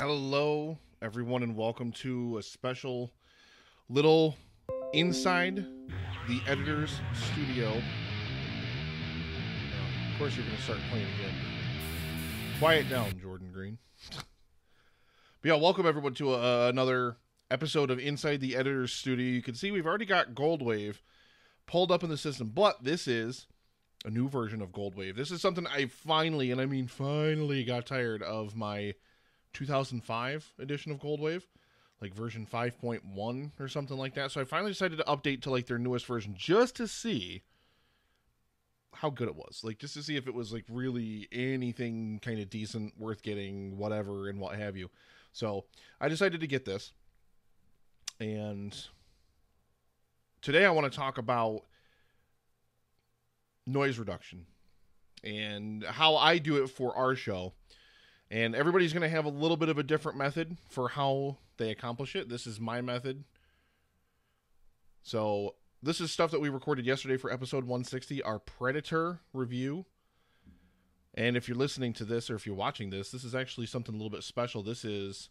Hello, everyone, and welcome to a special little inside the editor's studio. Of course, you're going to start playing again. Quiet down, Jordan Green. But yeah, welcome everyone to another episode of Inside the Editor's Studio. You can see we've already got Goldwave pulled up in the system, but this is a new version of Goldwave. This is something I finally, and I mean finally, got tired of my 2005 edition of Goldwave, like version 5.1 or something like that. So I finally decided to update to like their newest version just to see how good it was, like just to see if it was like really anything kind of decent, worth getting, whatever, and what have you. So I decided to get this, and today I want to talk about noise reduction and how I do it for our show. And everybody's going to have a little bit of a different method for how they accomplish it. This is my method. So this is stuff that we recorded yesterday for episode 160, our Predator review. And if you're listening to this, or if you're watching this, this is actually something a little bit special. This is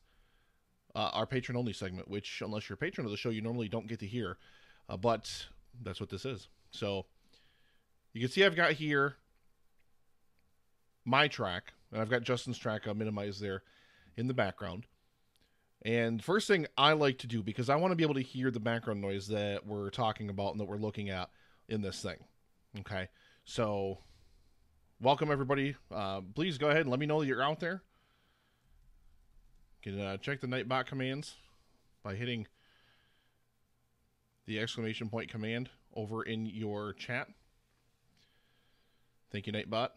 our patron-only segment, which, unless you're a patron of the show, you normally don't get to hear. But that's what this is. So you can see I've got here my track, and I've got Justin's track minimized there in the background. And first thing I like to do, because I want to be able to hear the background noise that we're talking about and that we're looking at in this thing. Okay, so welcome everybody. Please go ahead and let me know that you're out there. You can check the Nightbot commands by hitting the exclamation point command over in your chat. Thank you, Nightbot.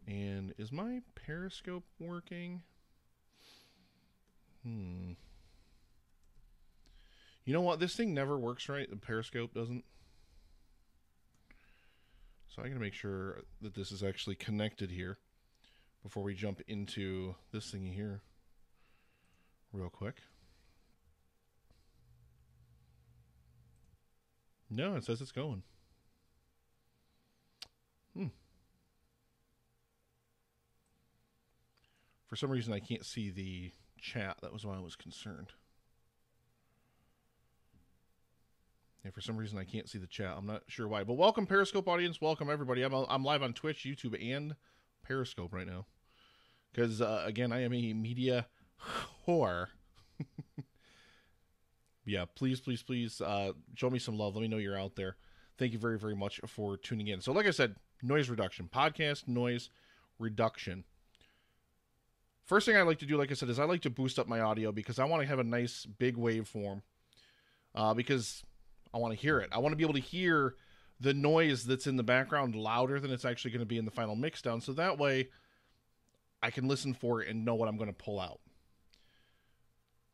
And is my Periscope working? You know what? This thing never works right. The Periscope doesn't. So I gotta make sure that this is actually connected here before we jump into this thing here real quick. No, it says it's going. For some reason, I can't see the chat. That was why I was concerned. And for some reason, I can't see the chat. I'm not sure why. But welcome, Periscope audience. Welcome, everybody. I'm live on Twitch, YouTube, and Periscope right now. Because, again, I am a media whore. Yeah, please, please, please show me some love. Let me know you're out there. Thank you very, very much for tuning in. So, like I said, noise reduction. Podcast noise reduction. First thing I like to do, like I said, is I like to boost up my audio because I want to have a nice big waveform because I want to hear it. I want to be able to hear the noise that's in the background louder than it's actually going to be in the final mixdown. So that way I can listen for it and know what I'm going to pull out.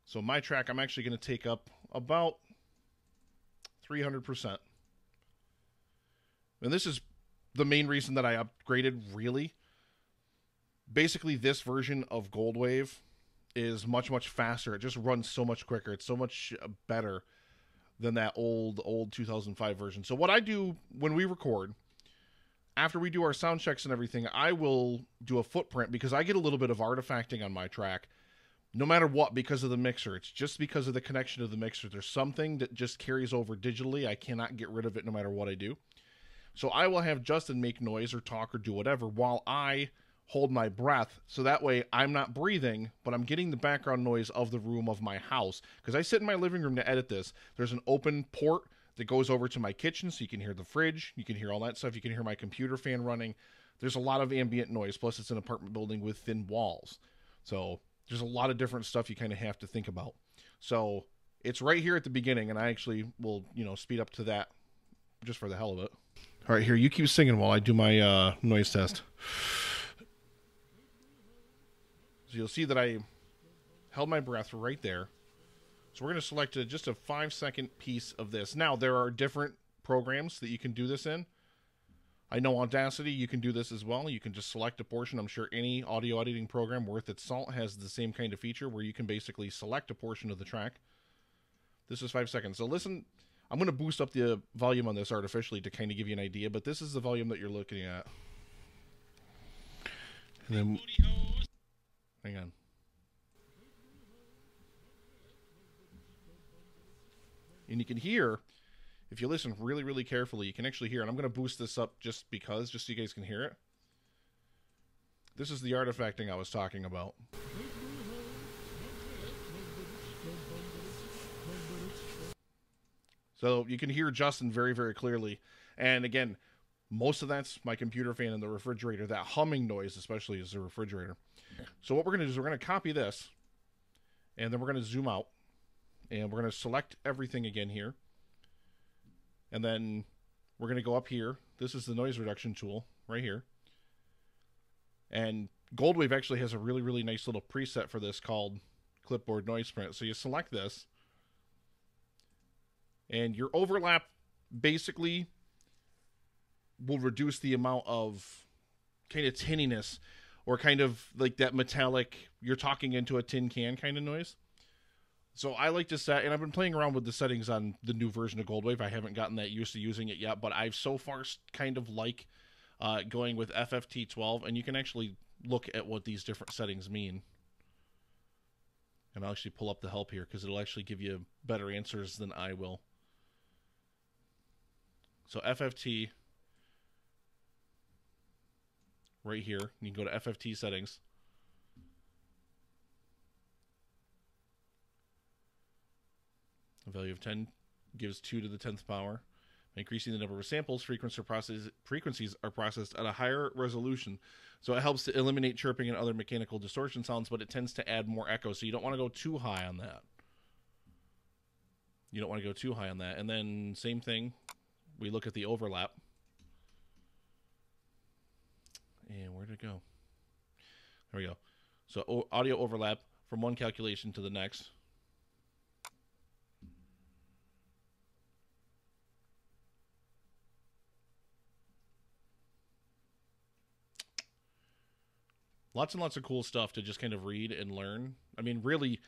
So my track, I'm actually going to take up about 300%. And this is the main reason that I upgraded, really. Basically, this version of Goldwave is much, much faster. It just runs so much quicker. It's so much better than that old 2005 version. So what I do when we record, after we do our sound checks and everything, I will do a footprint because I get a little bit of artifacting on my track, no matter what, because of the mixer. It's just because of the connection of the mixer. There's something that just carries over digitally. I cannot get rid of it no matter what I do. So I will have Justin make noise or talk or do whatever while I hold my breath, so that way I'm not breathing, but I'm getting the background noise of the room of my house. Because I sit in my living room to edit this. There's an open port that goes over to my kitchen, so you can hear the fridge, you can hear all that stuff, you can hear my computer fan running. There's a lot of ambient noise, plus it's an apartment building with thin walls. So there's a lot of different stuff you kind of have to think about. So it's right here at the beginning, and I actually will, speed up to that just for the hell of it. All right, here, you keep singing while I do my noise test. So you'll see that I held my breath right there. So we're going to select just a 5-second piece of this. Now, there are different programs that you can do this in. I know Audacity, you can do this as well. You can just select a portion. I'm sure any audio editing program worth its salt has the same kind of feature where you can basically select a portion of the track. This is 5 seconds. So listen, I'm going to boost up the volume on this artificially to kind of give you an idea, but this is the volume that you're looking at. And then, hang on. And you can hear, if you listen really, really carefully, you can actually hear, and I'm going to boost this up just so you guys can hear it. This is the artifacting I was talking about. So you can hear Justin very, very clearly. And again, most of that's my computer fan in the refrigerator. That humming noise especially is the refrigerator. So what we're going to do is we're going to copy this, and then we're going to zoom out, and we're going to select everything again here. And then we're going to go up here. This is the noise reduction tool right here. And Goldwave actually has a really, really nice little preset for this called Clipboard Noise Print. So you select this, and your overlap basically will reduce the amount of kind of tinniness or kind of like that metallic, you're talking into a tin can kind of noise. So I like to set, and I've been playing around with the settings on the new version of Goldwave. I haven't gotten that used to using it yet, but I've so far kind of like going with FFT12, and you can actually look at what these different settings mean. And I'll actually pull up the help here because it'll actually give you better answers than I will. So FFT right here, you can go to FFT settings. A value of 10 gives 2 to the 10th power. Increasing the number of samples, frequencies are processed at a higher resolution. So it helps to eliminate chirping and other mechanical distortion sounds, but it tends to add more echo. So you don't want to go too high on that. You don't want to go too high on that. And then same thing, we look at the overlap. And where'd it go? There we go. So audio overlap from one calculation to the next. Lots and lots of cool stuff to just kind of read and learn. I mean, really,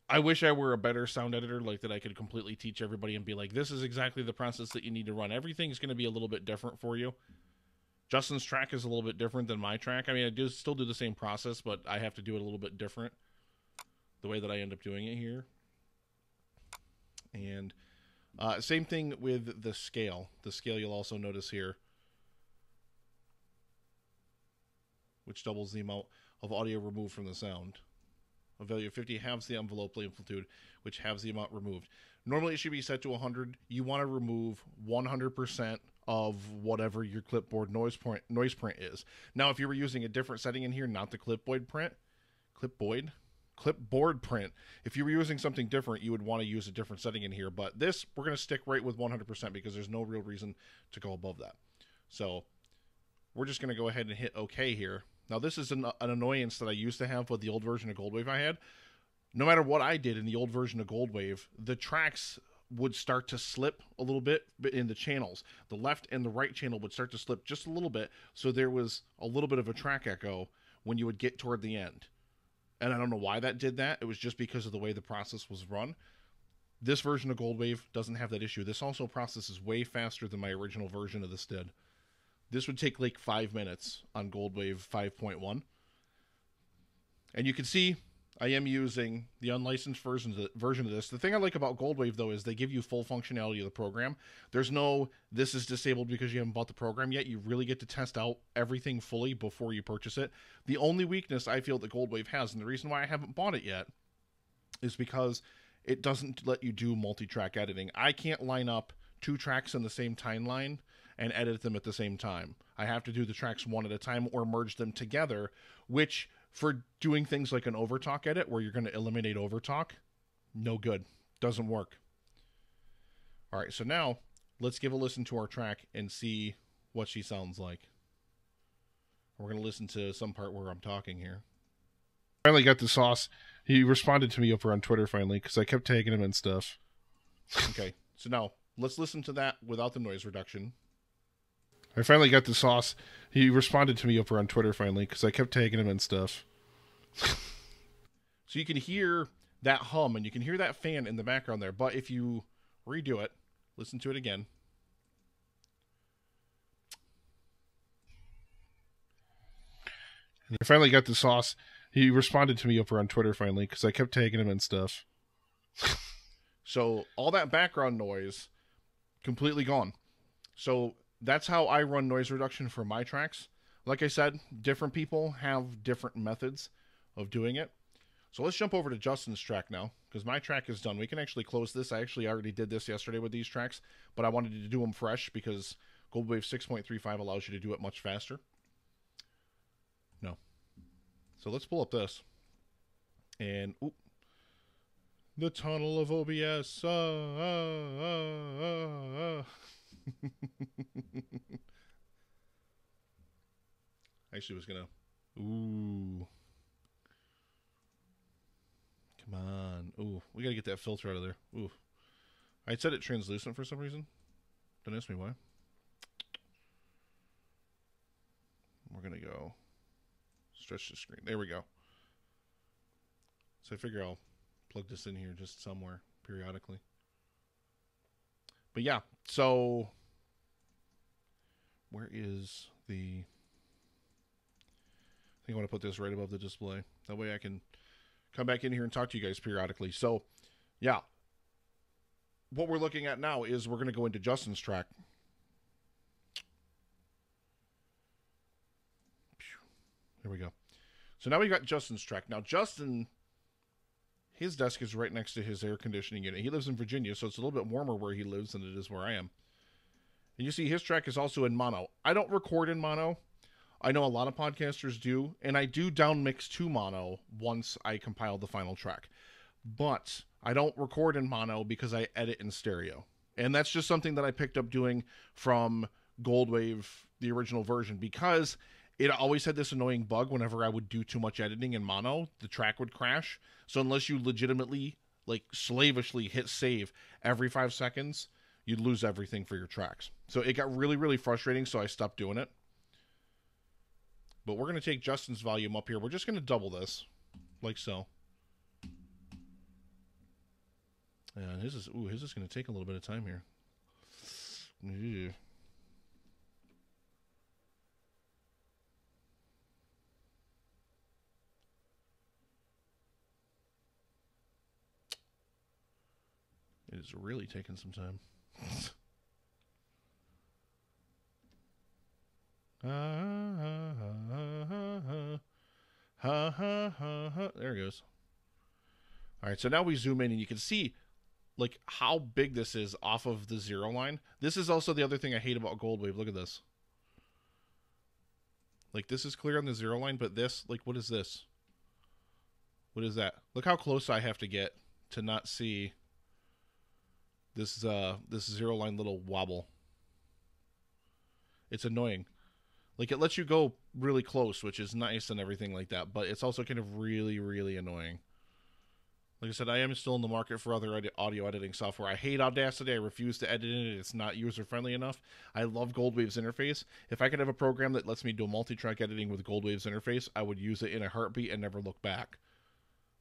I wish I were a better sound editor, like that I could completely teach everybody and be like, this is exactly the process that you need to run. Everything's going to be a little bit different for you. Justin's track is a little bit different than my track. I mean, I still do the same process, but I have to do it a little bit different, the way that I end up doing it here. And same thing with the scale. The scale you'll also notice here, which doubles the amount of audio removed from the sound. A value of 50 halves the envelope amplitude, which halves the amount removed. Normally it should be set to 100. You want to remove 100% of whatever your clipboard noise print is. Now, if you were using a different setting in here, not the clipboard print, if you were using something different, you would want to use a different setting in here. But this, we're going to stick right with 100% because there's no real reason to go above that. So we're just going to go ahead and hit OK here. Now, this is an annoyance that I used to have with the old version of Goldwave I had. No matter what I did in the old version of Goldwave, the tracks would start to slip a little bit in the channels. The left and the right channel would start to slip just a little bit, so there was a little bit of a track echo when you would get toward the end. And I don't know why that did that. It was just because of the way the process was run. This version of Goldwave doesn't have that issue. This also processes way faster than my original version of this did. This would take like 5 minutes on Goldwave 5.1. And you can see I am using the unlicensed version of this. The thing I like about Goldwave, though, is they give you full functionality of the program. There's no, this is disabled because you haven't bought the program yet. You really get to test out everything fully before you purchase it. The only weakness I feel that Goldwave has, and the reason why I haven't bought it yet, is because it doesn't let you do multi-track editing. I can't line up 2 tracks in the same timeline and edit them at the same time. I have to do the tracks one at a time or merge them together, which for doing things like an overtalk edit where you're going to eliminate overtalk, no good. Doesn't work. All right, so now let's give a listen to our track and see what she sounds like. We're going to listen to some part where I'm talking here. Finally got the sauce. He responded to me over on Twitter finally because I kept tagging him and stuff. Okay, so now let's listen to that without the noise reduction. I finally got the sauce. He responded to me over on Twitter finally because I kept tagging him and stuff. So you can hear that hum and you can hear that fan in the background there. But if you redo it, listen to it again. I finally got the sauce. He responded to me over on Twitter finally because I kept tagging him and stuff. So all that background noise, completely gone. So that's how I run noise reduction for my tracks. Like I said, different people have different methods of doing it. So let's jump over to Justin's track now, because my track is done. We can actually close this. I actually already did this yesterday with these tracks, but I wanted to do them fresh because Goldwave 6.35 allows you to do it much faster. No. So let's pull up this. And, oop. The tunnel of OBS. Actually was gonna. Ooh. Come on. Ooh. We gotta get that filter out of there. Ooh. I set it translucent for some reason. Don't ask me why. We're gonna go stretch the screen. There we go. So I figure I'll plug this in here just somewhere periodically. But yeah, so where is the... I think I want to put this right above the display. That way I can come back in here and talk to you guys periodically. So, yeah. What we're looking at now is we're going to go into Justin's track. There we go. So now we got Justin's track. Now, Justin, his desk is right next to his air conditioning unit. He lives in Virginia, so it's a little bit warmer where he lives than it is where I am. And you see his track is also in mono. I don't record in mono. I know a lot of podcasters do, and I do down mix to mono once I compile the final track. But I don't record in mono because I edit in stereo. And that's just something that I picked up doing from Goldwave, the original version, because it always had this annoying bug whenever I would do too much editing in mono, the track would crash. So unless you legitimately, like, slavishly hit save every 5 seconds, you'd lose everything for your tracks. So it got really, really frustrating, so I stopped doing it. But we're going to take Justin's volume up here. We're just going to double this, like so. And his is going to take a little bit of time here. Ew. It is really taking some time. There it goes. All right, so now we zoom in and you can see like how big this is off of the zero line. This is also the other thing I hate about Goldwave. Look at this. Like this is clear on the zero line, but this, like, what is this? What is that? Look how close I have to get to not see this zero line little wobble. It's annoying. Like, it lets you go really close, which is nice and everything like that, but it's also kind of really, really annoying. Like I said, I am still in the market for other audio editing software. I hate Audacity. I refuse to edit in it. It's not user-friendly enough. I love Goldwave's interface. If I could have a program that lets me do multi-track editing with Goldwave's interface, I would use it in a heartbeat and never look back.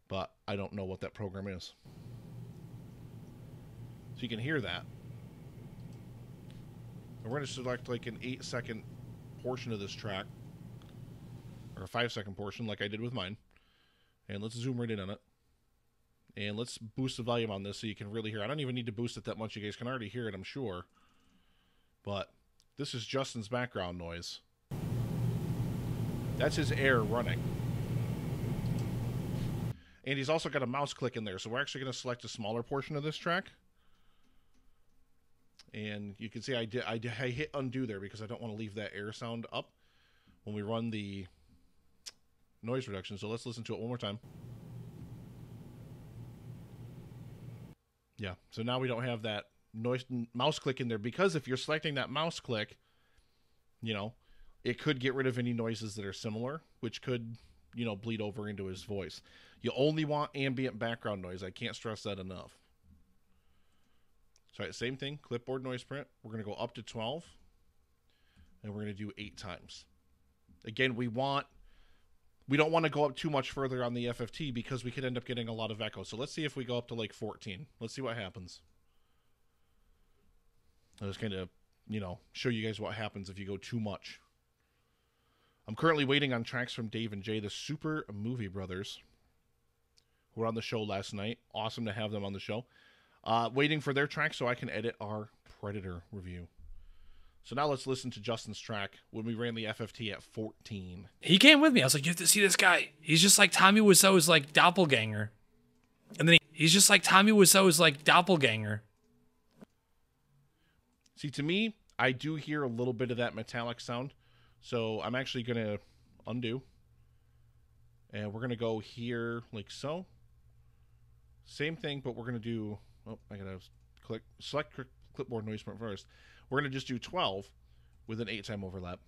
But I don't know what that program is. So you can hear that. And we're going to select like an 8-second portion of this track, or a 5-second portion like I did with mine, and let's zoom right in on it, and let's boost the volume on this so you can really hear. I don't even need to boost it that much. You guys can already hear it, I'm sure, but this is Justin's background noise. That's his air running, and he's also got a mouse click in there, so we're actually going to select a smaller portion of this track. And you can see I hit undo there because I don't want to leave that air sound up when we run the noise reduction. So let's listen to it one more time. Yeah, so now we don't have that noise mouse click in there, because if you're selecting that mouse click, you know, it could get rid of any noises that are similar, which could, you know, bleed over into his voice. You only want ambient background noise. I can't stress that enough. So same thing, clipboard noise print. We're going to go up to 12, and we're going to do 8 times. Again, we don't want to go up too much further on the FFT because we could end up getting a lot of echo. So let's see if we go up to like 14. Let's see what happens. I'll just kind of, you know, show you guys what happens if you go too much. I'm currently waiting on tracks from Dave and Jay, the Super Movie Brothers, who were on the show last night. Awesome to have them on the show. Waiting for their track so I can edit our Predator review. So now let's listen to Justin's track when we ran the FFT at 14. He came with me. I was like, you have to see this guy. He's just like Tommy Wiseau's like doppelganger. And then he's just like Tommy Wiseau's like doppelganger. See, to me, I do hear a little bit of that metallic sound. So I'm actually going to undo. And we're going to go here like so. Same thing, but we're going to do... Oh, I got to select clipboard noise print first. We're going to just do 12 with an 8-time overlap.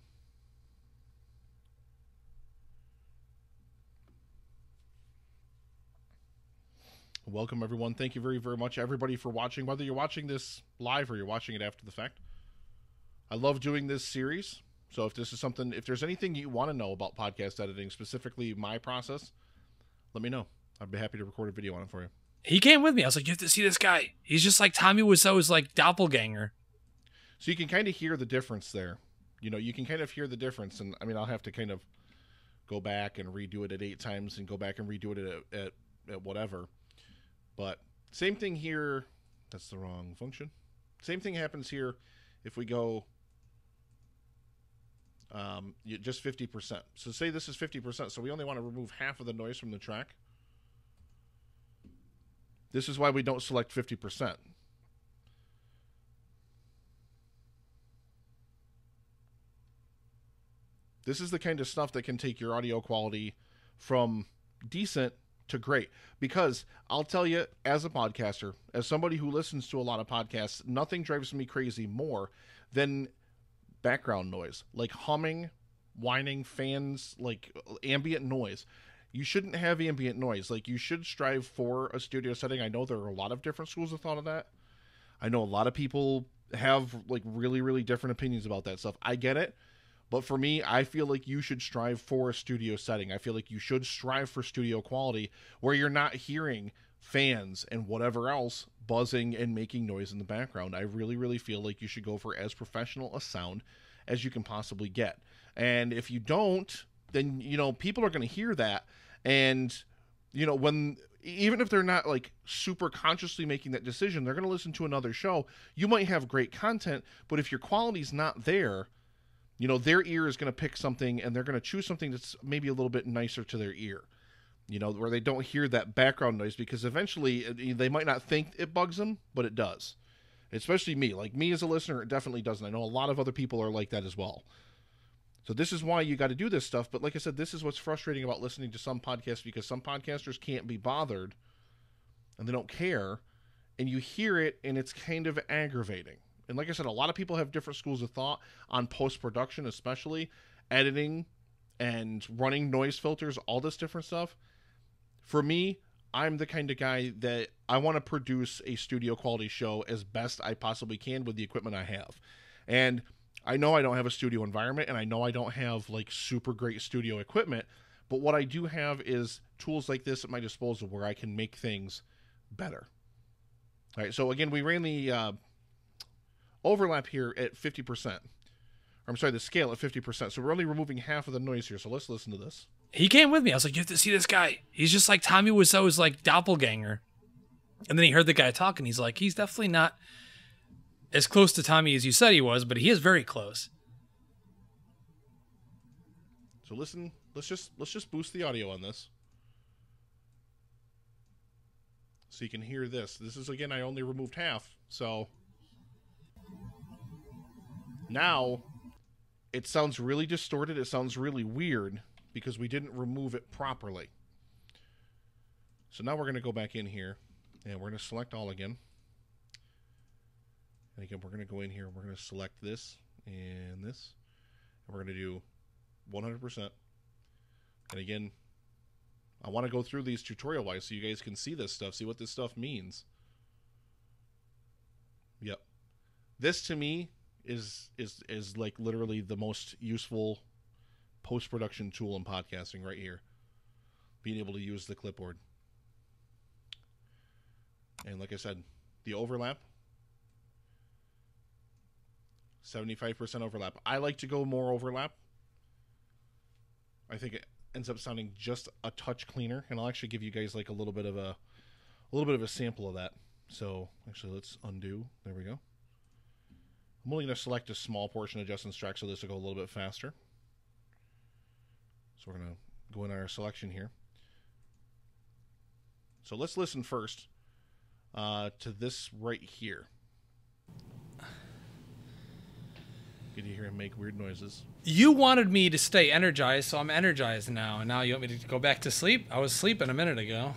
Welcome, everyone. Thank you very, very much, everybody, for watching, whether you're watching this live or you're watching it after the fact. I love doing this series. So if this is something, if there's anything you want to know about podcast editing, specifically my process, let me know. I'd be happy to record a video on it for you. He came with me. I was like, you have to see this guy. He's just like Tommy Wiseau's like doppelganger. So you can kind of hear the difference there. You know, you can kind of hear the difference. And I mean, I'll have to kind of go back and redo it at 8 times and go back and redo it at whatever. But same thing here. That's the wrong function. Same thing happens here if we go just 50%. So say this is 50%. So we only want to remove half of the noise from the track. This is why we don't select 50%. This is the kind of stuff that can take your audio quality from decent to great. Because I'll tell you, as a podcaster, as somebody who listens to a lot of podcasts, nothing drives me crazy more than background noise. Like humming, whining, fans, like ambient noise. You shouldn't have ambient noise. Like, you should strive for a studio setting. I know there are a lot of different schools of thought of that. I know a lot of people have, like, really, really different opinions about that stuff. I get it. But for me, I feel like you should strive for a studio setting. I feel like you should strive for studio quality where you're not hearing fans and whatever else buzzing and making noise in the background. I really, really feel like you should go for as professional a sound as you can possibly get. And if you don't, then, you know, people are going to hear that. And, you know, even if they're not like super consciously making that decision, they're going to listen to another show. You might have great content, but if your quality's not there, you know, their ear is going to pick something and they're going to choose something that's maybe a little bit nicer to their ear, you know, where they don't hear that background noise, because eventually they might not think it bugs them, but it does. Especially me. Like, me as a listener, it definitely doesn't. I know a lot of other people are like that as well. So this is why you got to do this stuff. But like I said, this is what's frustrating about listening to some podcasts, because some podcasters can't be bothered and they don't care, and you hear it and it's kind of aggravating. And like I said, a lot of people have different schools of thought on post-production, especially editing and running noise filters, all this different stuff. For me, I'm the kind of guy that I want to produce a studio quality show as best I possibly can with the equipment I have. And I know I don't have a studio environment, and I know I don't have like super great studio equipment, but what I do have is tools like this at my disposal where I can make things better. All right, so again, we ran the overlap here at 50%. I'm sorry, the scale at 50%. So we're only removing half of the noise here. So let's listen to this. He came with me. I was like, you have to see this guy. He's just like Tommy Wiseau's like doppelganger. And then he heard the guy talk, and he's like, he's definitely not as close to Tommy as you said he was, but he is very close. So listen, let's just boost the audio on this. So you can hear this. This is, again, I only removed half. So now it sounds really distorted. It sounds really weird because we didn't remove it properly. So now we're going to go back in here and we're going to select all again. And again, we're going to go in here and we're going to select this and this. And we're going to do 100%. And again, I want to go through these tutorial-wise so you guys can see this stuff, see what this stuff means. Yep. This, to me, is like literally the most useful post-production tool in podcasting right here. Being able to use the clipboard. And like I said, the overlap, 75% overlap. I like to go more overlap. I think it ends up sounding just a touch cleaner, and I'll actually give you guys like a little bit of a sample of that. So actually, let's undo. There we go. I'm only going to select a small portion of Justin's track, so this will go a little bit faster. So we're going to go in our selection here. So let's listen first to this right here. Can you hear him make weird noises? You wanted me to stay energized, so I'm energized now. And now you want me to go back to sleep? I was sleeping a minute ago.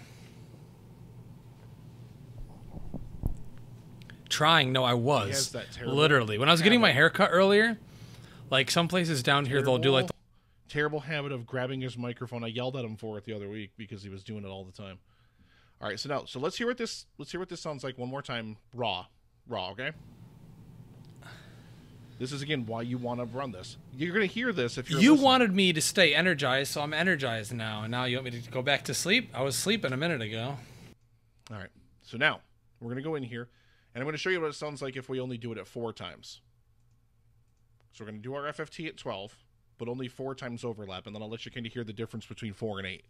Trying? No, I was. Literally. When I was getting my hair cut earlier, like some places down here, they'll do like... Terrible habit of grabbing his microphone. I yelled at him for it the other week because he was doing it all the time. All right, so let's hear what this sounds like one more time. Raw, okay? This is, again, why you want to run this. You're going to hear this if you're listening. Wanted me to stay energized, so I'm energized now. And now you want me to go back to sleep? I was sleeping a minute ago. All right. So now we're going to go in here, and I'm going to show you what it sounds like if we only do it at 4 times. So we're going to do our FFT at 12, but only 4 times overlap, and then I'll let you kind of hear the difference between 4 and 8.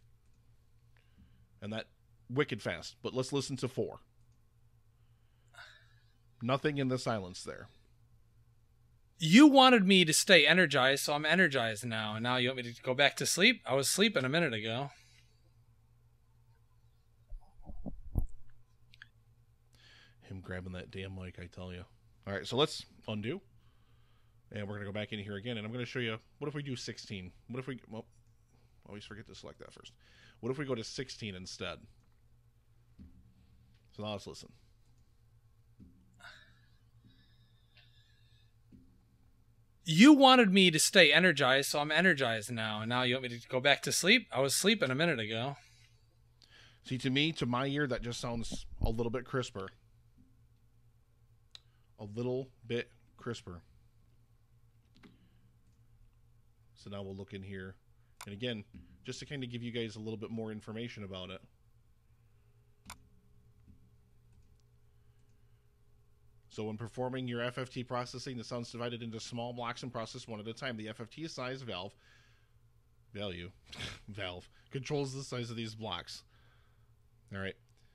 And that wicked fast, but let's listen to 4. Nothing in the silence there. You wanted me to stay energized, so I'm energized now. And now you want me to go back to sleep? I was sleeping a minute ago. Him grabbing that damn mic, I tell you. All right, so let's undo. And we're going to go back in here again, and I'm going to show you, what if we do 16? What if we, well, always forget to select that first. What if we go to 16 instead? So now let's listen. You wanted me to stay energized, so I'm energized now. And now you want me to go back to sleep? I was sleeping a minute ago. See, to me, to my ear, that just sounds a little bit crisper. A little bit crisper. So now we'll look in here. And again, just to kind of give you guys a little bit more information about it. So when performing your FFT processing, the sound's divided into small blocks and processed one at a time. The FFT size value controls the size of these blocks. All right.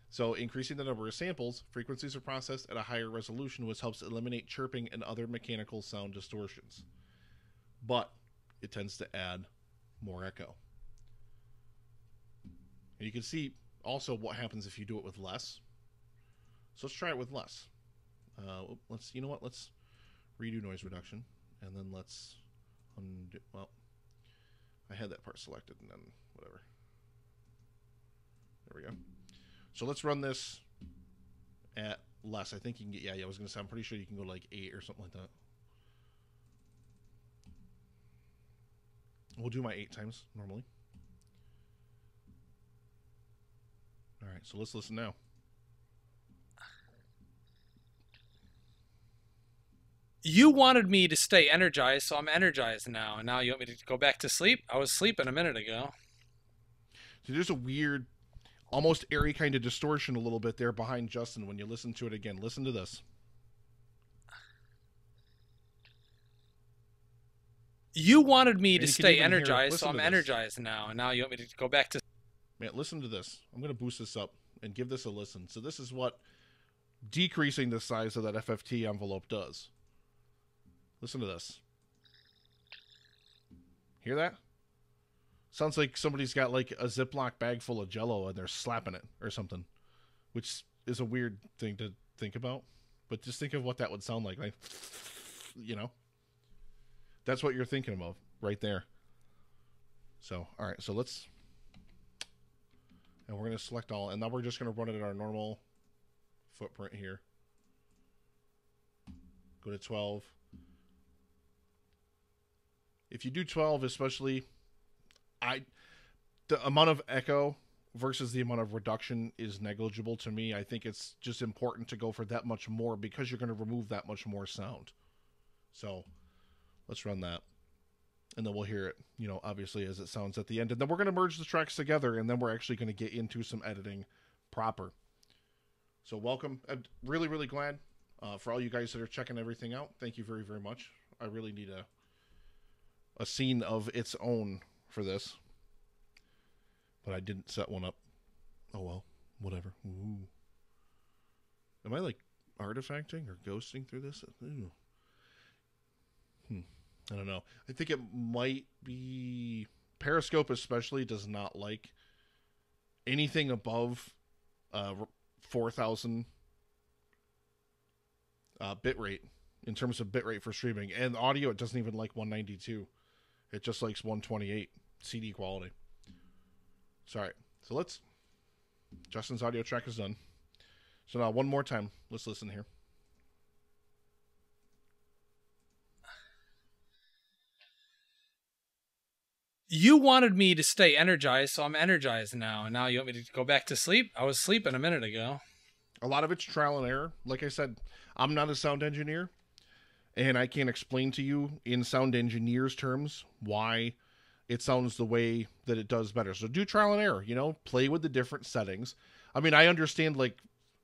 So increasing the number of samples, frequencies are processed at a higher resolution, which helps eliminate chirping and other mechanical sound distortions. But it tends to add more echo. And you can see also what happens if you do it with less. So let's try it with less. Let's redo noise reduction, and then let's undo. Well, I had that part selected, and then whatever. There we go. So let's run this at less. I think you can get, yeah, I was going to say, I'm pretty sure you can go like 8 or something like that. We'll do my 8 times normally. All right, so let's listen now. You wanted me to stay energized, so I'm energized now. And now you want me to go back to sleep? I was sleeping a minute ago. So there's a weird, almost airy kind of distortion a little bit there behind Justin when you listen to it again. Listen to this. You wanted me to stay energized, so I'm energized now. And now you want me to go back to... Man, listen to this. I'm going to boost this up and give this a listen. So this is what decreasing the size of that FFT envelope does. Listen to this. Hear that? Sounds like somebody's got like a Ziploc bag full of Jell-O and they're slapping it or something, which is a weird thing to think about. But just think of what that would sound like. Like, you know, that's what you're thinking of right there. So, all right. So let's, and we're going to select all, and now we're just going to run it at our normal footprint here. Go to 12. If you do 12, especially, the amount of echo versus the amount of reduction is negligible to me. I think it's just important to go for that much more because you're going to remove that much more sound. So let's run that. And then we'll hear it, you know, obviously as it sounds at the end. And then we're going to merge the tracks together, and then we're actually going to get into some editing proper. So welcome. I'm really, really glad for all you guys that are checking everything out. Thank you very, very much. I really need a scene of its own for this, but I didn't set one up. Oh well, whatever. Ooh. Am I like artifacting or ghosting through this? Ooh. I don't know. I think it might be Periscope, especially, does not like anything above 4,000 bit rate in terms of bit rate for streaming. And audio, it doesn't even like 192. It just likes 128 CD quality. Sorry. So let's... Justin's audio track is done. So now one more time. Let's listen here. You wanted me to stay energized, so I'm energized now. And now you want me to go back to sleep? I was sleeping a minute ago. A lot of it's trial and error. Like I said, I'm not a sound engineer, and I can't explain to you in sound engineers terms why it sounds the way that it does better. So do trial and error, you know, play with the different settings. I mean, I understand like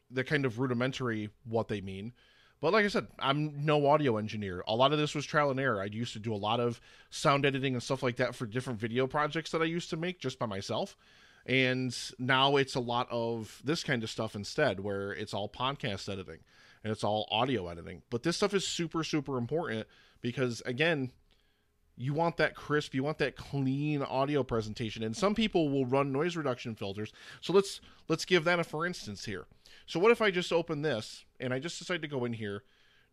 the kind of rudimentary what they mean, but like I said, I'm no audio engineer. A lot of this was trial and error. I used to do a lot of sound editing and stuff like that for different video projects that I used to make just by myself. And now it's a lot of this kind of stuff instead, where it's all podcast editing and it's all audio editing. But this stuff is super, super important because, again, you want that crisp, you want that clean audio presentation. And some people will run noise reduction filters. So let's give that a for instance here. So what if I just open this and I just decide to go in here,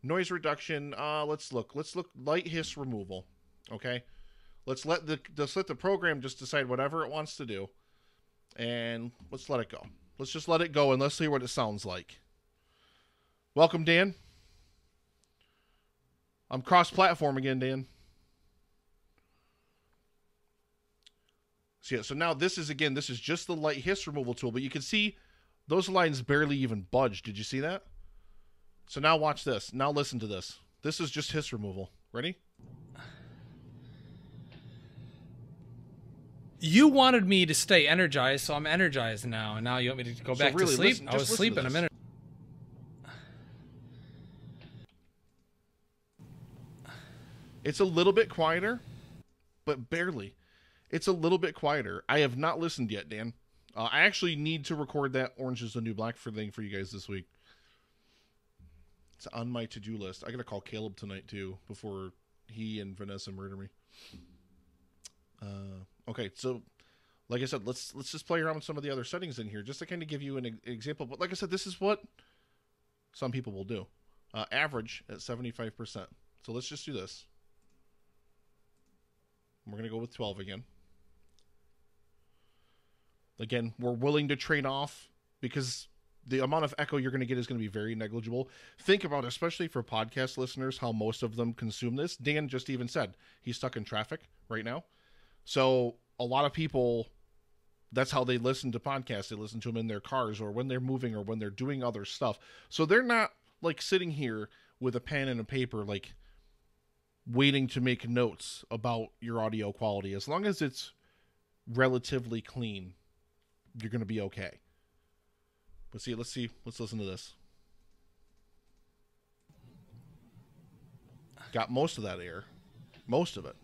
noise reduction, let's look light hiss removal. Okay. Let's let the program just decide whatever it wants to do. And let's let it go. Let's just let it go and let's hear what it sounds like. Welcome, Dan. I'm cross-platform again, Dan. So yeah, so now this is just the light hiss removal tool, but you can see those lines barely even budged. Did you see that? So now watch this. Now listen to this. This is just hiss removal. Ready? You wanted me to stay energized, so I'm energized now. And now you want me to go back to sleep? I was sleeping a minute. It's a little bit quieter, but barely. It's a little bit quieter. I have not listened yet, Dan. I actually need to record that Orange is the New Black thing for you guys this week. It's on my to-do list. I got to call Caleb tonight, too, before he and Vanessa murder me. Okay, so like I said, let's just play around with some of the other settings in here just to kind of give you an example. But like I said, this is what some people will do. Average at 75%. So let's just do this. We're going to go with 12 again. Again, we're willing to trade off because the amount of echo you're going to get is going to be very negligible. Think about, especially for podcast listeners, how most of them consume this. Dan just even said he's stuck in traffic right now. So a lot of people, that's how they listen to podcasts. They listen to them in their cars or when they're moving or when they're doing other stuff. So they're not like sitting here with a pen and a paper, like waiting to make notes about your audio quality. As long as it's relatively clean, you're going to be okay. But let's listen to this. Got most of that air. Most of it.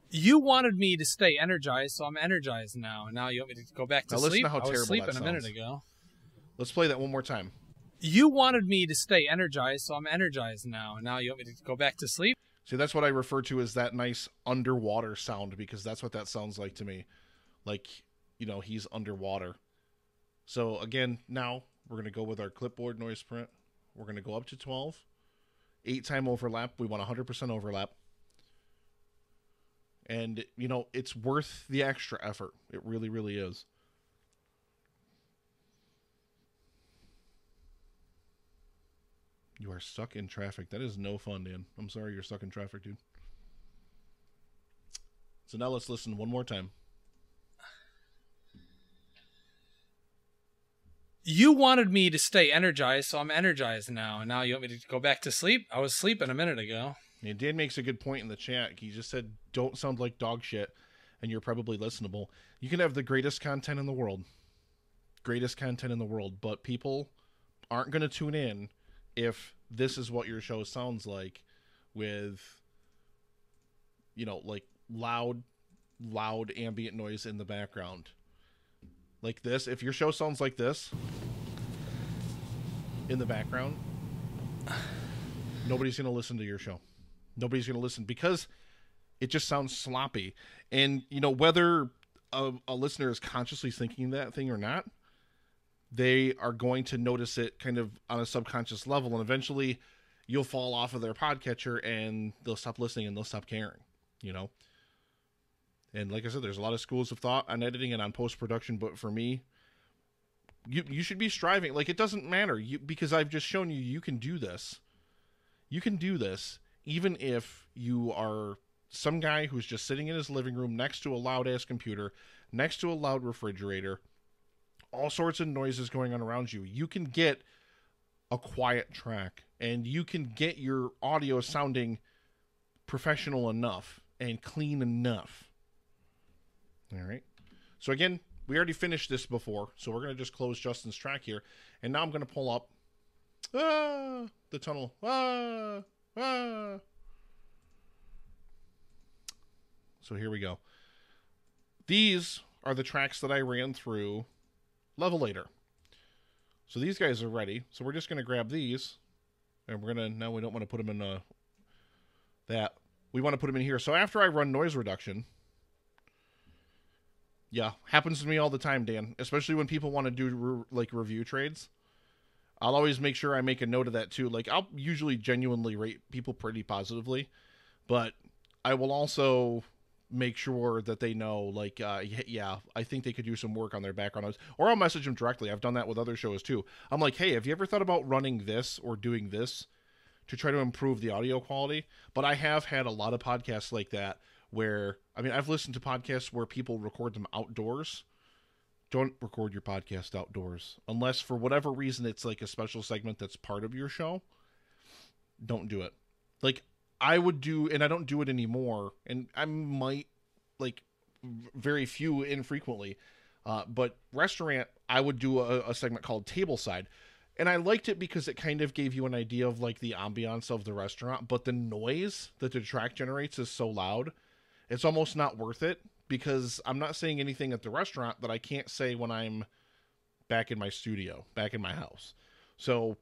You wanted me to stay energized, so I'm energized now. And now you want me to go back to sleep? Listen to how I was terrible sleeping that a minute sounds. ago. Let's play that one more time. You wanted me to stay energized, so I'm energized now. And now you want me to go back to sleep? See, that's what I refer to as that nice underwater sound, because that's what that sounds like to me. Like, you know, he's underwater. So again, now we're going to go with our clipboard noise print. We're going to go up to 12. 8-time overlap. We want 100% overlap. And, you know, it's worth the extra effort. It really, really is. You are stuck in traffic. That is no fun, Dan. I'm sorry you're stuck in traffic, dude. So now let's listen one more time. You wanted me to stay energized, so I'm energized now. And now you want me to go back to sleep? I was sleeping a minute ago. Yeah, Dan makes a good point in the chat. He just said, don't sound like dog shit, and you're probably listenable. You can have the greatest content in the world. Greatest content in the world, but people aren't going to tune in if this is what your show sounds like with, you know, like loud loud ambient noise in the background. Like this. If your show sounds like this in the background, nobody's going to listen to your show. Nobody's going to listen because it just sounds sloppy. And, you know, whether a listener is consciously thinking that thing or not, they are going to notice it kind of on a subconscious level. And eventually you'll fall off of their podcatcher and they'll stop listening and they'll stop caring, you know? And like I said, there's a lot of schools of thought on editing and on post-production. But for me, you should be striving. Like, it doesn't matter because I've just shown you can do this. You can do this even if you are some guy who's just sitting in his living room next to a loud-ass computer, next to a loud refrigerator, all sorts of noises going on around you. You can get a quiet track, and you can get your audio sounding professional enough and clean enough. All right. So again, we already finished this before, so we're going to just close Justin's track here. And now I'm going to pull up the tunnel. So here we go. These are the tracks that I ran through Levelator. So these guys are ready. So we're just going to grab these. And we're going to, now we don't want to put them in that. We want to put them in here. So after I run noise reduction, yeah, happens to me all the time, Dan. Especially when people want to do like review trades. I'll always make sure I make a note of that too. Like, I'll usually genuinely rate people pretty positively. But I will also make sure that they know, like, yeah, I think they could use some work on their background noise. Or I'll message them directly. I've done that with other shows too. I'm like, hey, have you ever thought about running this or doing this to try to improve the audio quality? But I have had a lot of podcasts like that where, I mean, I've listened to podcasts where people record them outdoors. Don't record your podcast outdoors. Unless for whatever reason it's like a special segment that's part of your show. Don't do it. Like, I would do, and I don't do it anymore, and I might, like, very few infrequently, but restaurant, I would do a segment called Tableside, and I liked it because it kind of gave you an idea of, like, the ambiance of the restaurant, but the noise that the track generates is so loud, it's almost not worth it, because I'm not saying anything at the restaurant that I can't say when I'm back in my studio, back in my house. So,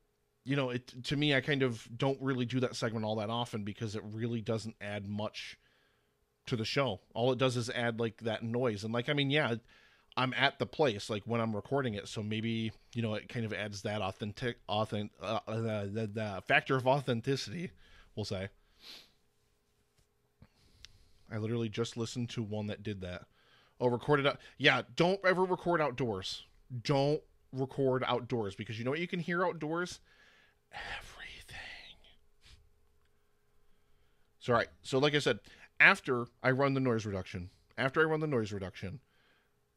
you know, to me, I kind of don't really do that segment all that often because it really doesn't add much to the show. All it does is add, like, that noise. And, like, I mean, yeah, I'm at the place, like, when I'm recording it, so maybe, you know, it kind of adds that the factor of authenticity, we'll say. I literally just listened to one that did that. Oh, recorded out. Yeah, don't ever record outdoors. Don't record outdoors, because you know what you can hear outdoors? Everything. So, all right. So, like I said, after I run the noise reduction,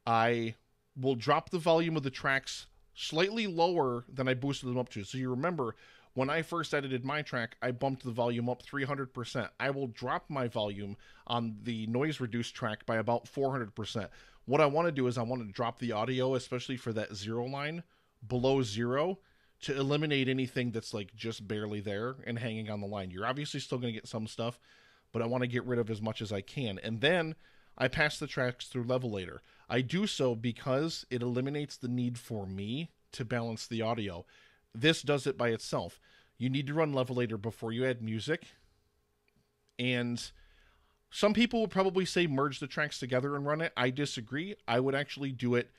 I will drop the volume of the tracks slightly lower than I boosted them up to. So you remember, when I first edited my track, I bumped the volume up 300%. I will drop my volume on the noise reduced track by about 400%. What I want to do is I want to drop the audio, especially for that 0 line, below 0 to eliminate anything that's, like, just barely there and hanging on the line. You're obviously still going to get some stuff, but I want to get rid of as much as I can. And then I pass the tracks through Levelator. I do so because it eliminates the need for me to balance the audio. This does it by itself. You need to run Levelator before you add music. And some people would probably say merge the tracks together and run it. I disagree. I would actually do it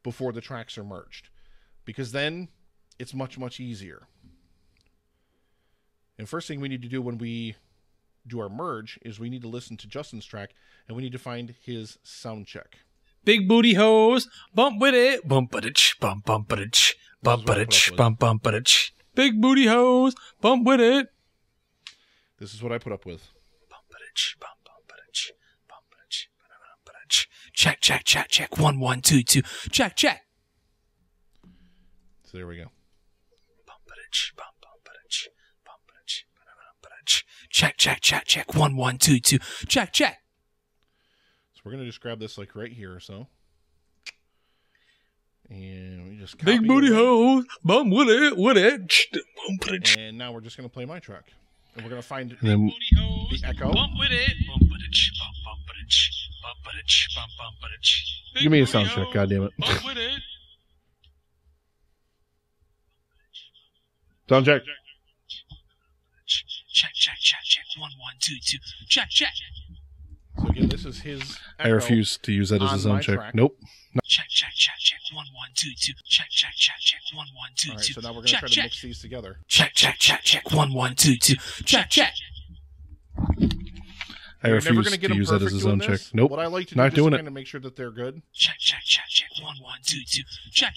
before the tracks are merged, because then it's much, much easier. And first thing we need to do when we do our merge is we need to listen to Justin's track, and we need to find his sound check. Big booty hose, bump with it, bump it, bump it, bump it, bump it. Big booty hose, bump with it. This is what I put up with. Bump it, bump it. Check, check, check, check. 1, 1, 2, 2. Check, check. So there we go. Bump it, bump it, bump it. Check, check, check, check. 1, 1, 2, 2. Check, check. So we're gonna just grab this, like, right here or so. And we just copy big booty hose, bump with it, And now we're just gonna play my track, and we're gonna find then the echo. Bump with it, bump it, Give me a sound check, goddammit. Sound check. Check. 1, 2, 2. Check. So again, this is his I refuse to use that as on a sound my check. track. Nope. Check. 1, 2, 2. Check. 1, 2, 2. All right, so now we're going to try to mix these together. Check. 1, 2, 2. Check. I You're never refuse gonna get to them use that as perfect a doing sound check. this. Nope. What I like to Not do doing just it. to make sure that they're good Check. 1, 2, 2. Check.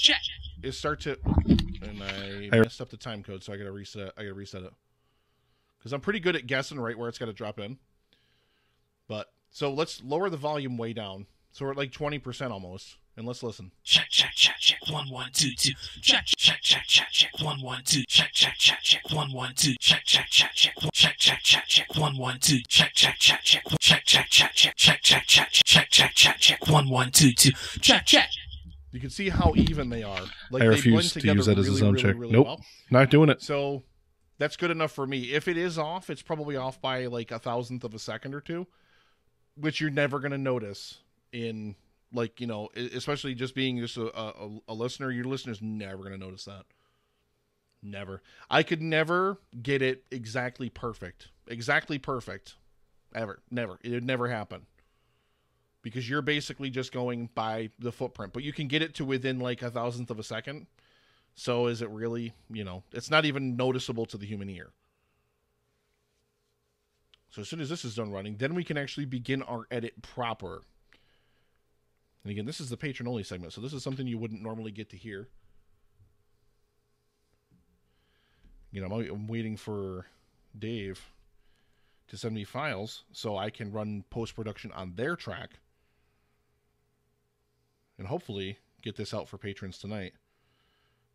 is start to, and I messed up the time code, so I got to reset it because I'm pretty good at guessing right where it's got to drop in. But so let's lower the volume way down, so we're at like 20% almost, and let's listen. Check. 1, 2, 2. Check. 1, 1, 2. Check. 1, 1, 2. Check. 1, 1, 2. Check. 1, 1, 2, 2. Check. You can see how even they are. Like I they refuse blend to together use that as a really, sound really, check. really Nope. well. Not doing it. So that's good enough for me. If it is off, it's probably off by like 1,000th of a second or two, which you're never going to notice in, like, you know, especially just being just a listener. Your listener's never going to notice that. Never. I could never get it exactly perfect. Ever. Never. It would never happen. Because you're basically just going by the footprint. But you can get it to within like 1,000th of a second. So is it really, you know, it's not even noticeable to the human ear. So as soon as this is done running, then we can actually begin our edit proper. And again, this is the patron-only segment, so this is something you wouldn't normally get to hear. You know, I'm waiting for Dave to send me files so I can run post-production on their track. And hopefully get this out for patrons tonight.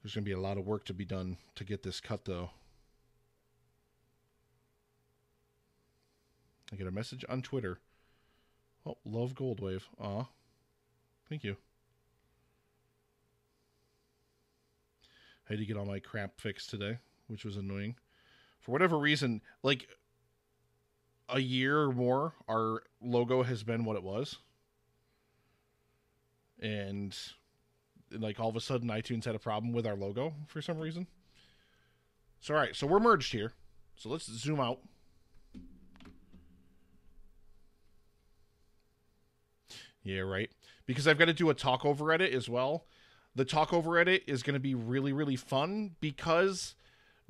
There's going to be a lot of work to be done to get this cut, though. I get a message on Twitter. Oh, love Goldwave. Aw. Thank you. I had to get all my crap fixed today, which was annoying. For whatever reason, like a year or more, our logo has been what it was. And like all of a sudden iTunes had a problem with our logo for some reason. So all right, so we're merged here. So let's zoom out. Yeah, right. Because I've got to do a talkover edit as well. The talkover edit is going to be really, really fun because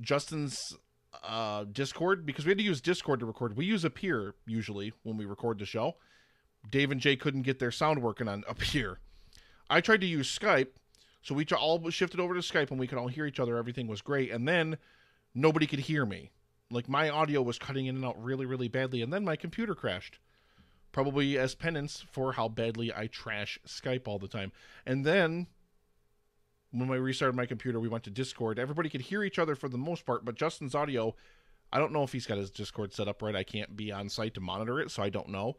Justin's Discord, because we had to use Discord to record. We use Appear usually when we record the show. Dave and Jay couldn't get their sound working on Appear. I tried to use Skype, so we all shifted over to Skype and we could all hear each other. Everything was great. And then nobody could hear me. Like my audio was cutting in and out really, really badly. And then my computer crashed. Probably as penance for how badly I trash Skype all the time. And then when I restarted my computer, we went to Discord. Everybody could hear each other for the most part, but Justin's audio, I don't know if he's got his Discord set up right. I can't be on site to monitor it, so I don't know.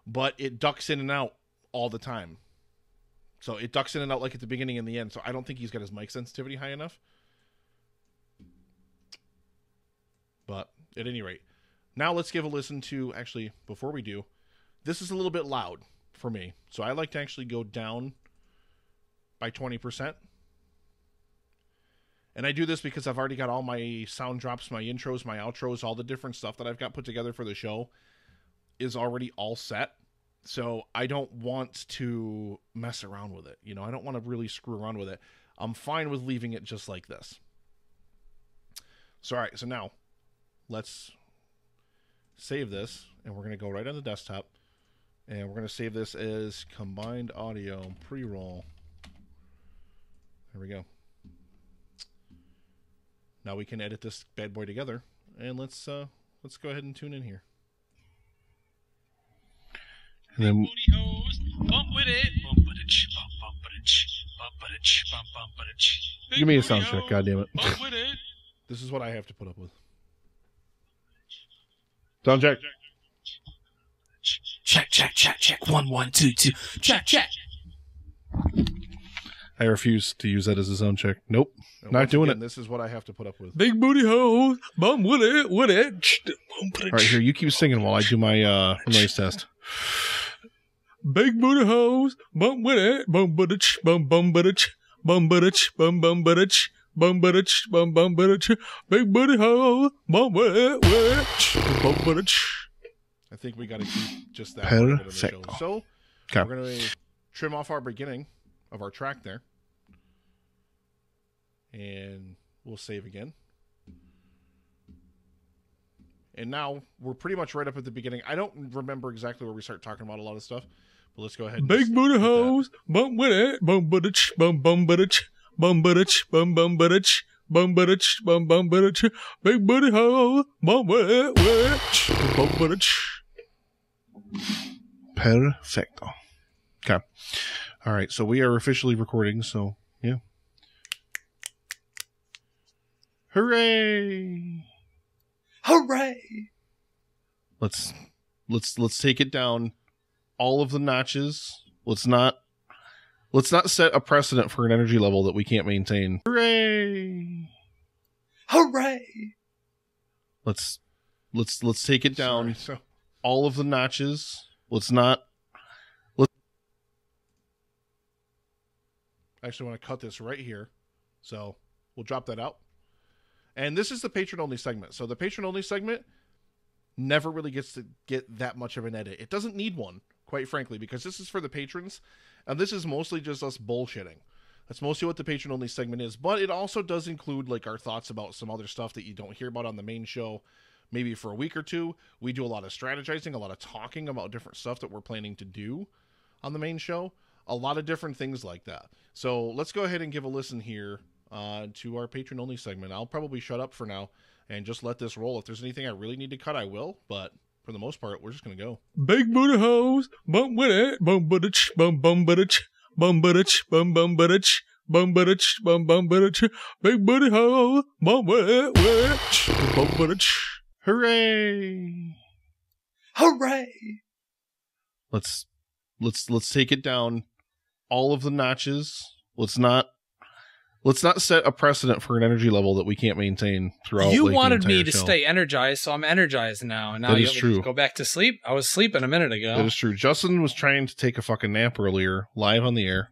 But it ducks in and out all the time. So it ducks in and out like at the beginning and the end. So I don't think he's got his mic sensitivity high enough. But at any rate, now let's give a listen to, actually, before we do, this is a little bit loud for me. So I like to actually go down by 20%. And I do this because I've already got all my sound drops, my intros, my outros, all the different stuff that I've got put together for the show is already all set. So I don't want to mess around with it. You know, I don't want to really screw around with it. I'm fine with leaving it just like this. So, all right. So now let's save this and we're going to go right on the desktop and we're going to save this as combined audio pre-roll. There we go. Now we can edit this bad boy together and let's go ahead and tune in here. And then give me a sound check, goddammit. This is what I have to put up with. Sound check. Check. 1, 1, 2, 2. Check. I refuse to use that as a sound check. Nope. And Not once doing again, it. This is what I have to put up with. Big booty hole, bum with it. All right, here, you keep singing while I do my noise test. Big booty hoes, bum with it, bum butch, bum butch, bum butch, bum butch, bum butch, bum butch, big booty hoes, bum with it, bum butch. I think we got to keep just that part of the show. Perfecto. So Okay. we're going to trim off our beginning of our track there. And we'll save again. And now we're pretty much right up at the beginning. I don't remember exactly where we start talking about a lot of stuff, but let's go ahead and Big booty hit that. hoes, bum with it, bum butch, bum butch, bum butch, bum butch, bum butch, bum butch, big booty hoes, bum with it, bum butch. Perfecto. Okay. All right. So we are officially recording. So yeah. Hooray! Hooray! Let's take it down all of the notches. Let's not set a precedent for an energy level that we can't maintain. Hooray! Hooray! Let's take it down Sorry, so all of the notches. I actually want to cut this right here. So we'll drop that out. And this is the patron-only segment. So the patron-only segment never really gets to get that much of an edit. It doesn't need one, quite frankly, because this is for the patrons, and this is mostly just us bullshitting. That's mostly what the patron-only segment is. But it also does include like our thoughts about some other stuff that you don't hear about on the main show. Maybe for a week or two. We do a lot of strategizing, a lot of talking about different stuff that we're planning to do on the main show. A lot of different things like that. So let's go ahead and give a listen here to our patron-only segment. I'll probably shut up for now and just let this roll. If there's anything I really need to cut, I will. But for the most part, we're just going to go. Big booty hoes, bum with it, bum butch, bum butch, bum butch, bum butch, bum butch, bum butch, big booty hoes, bum with it, bum butch. Hooray! Hooray! Let's take it down all of the notches. Let's not set a precedent for an energy level that we can't maintain throughout. You like, the wanted me entire to show. stay energized, so I'm energized now. And now That you is want me to true. go back to sleep? I was sleeping a minute ago. That is true. Justin was trying to take a fucking nap earlier, live on the air.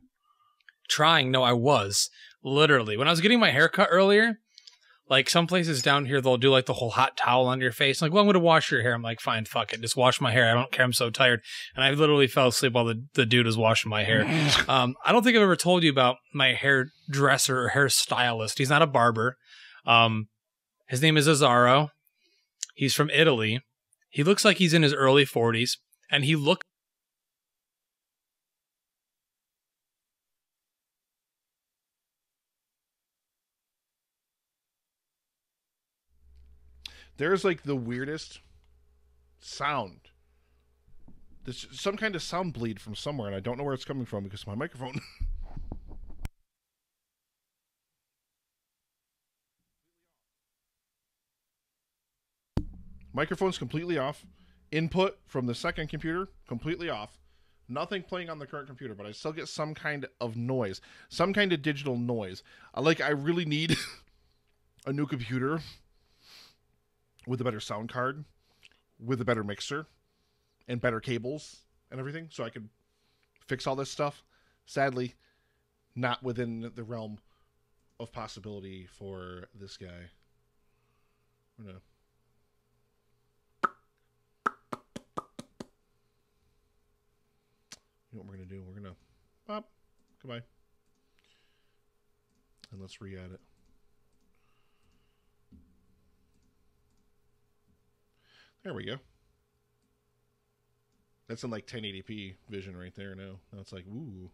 Trying. No, I was. Literally. When I was getting my hair cut earlier, like some places down here, they'll do like the whole hot towel on your face. Like, well, I'm going to wash your hair. I'm like, fine, fuck it. Just wash my hair. I don't care. I'm so tired. And I literally fell asleep while the dude was washing my hair. I don't think I've ever told you about my hairdresser or hairstylist. He's not a barber. His name is Azzaro. He's from Italy. He looks like he's in his early 40s. And he looks There's like the weirdest sound. There's some kind of sound bleed from somewhere, and I don't know where it's coming from because of my microphone. Microphone's completely off. Input from the second computer, completely off. Nothing playing on the current computer, but I still get some kind of noise. Some kind of digital noise. I really need a new computer with a better sound card, with a better mixer, and better cables and everything, so I could fix all this stuff. Sadly, not within the realm of possibility for this guy. I'm gonna... You know what we're gonna do? We're gonna pop. Goodbye. And let's re-add it. There we go. That's in like 1080p vision right there now. Now it's like, ooh.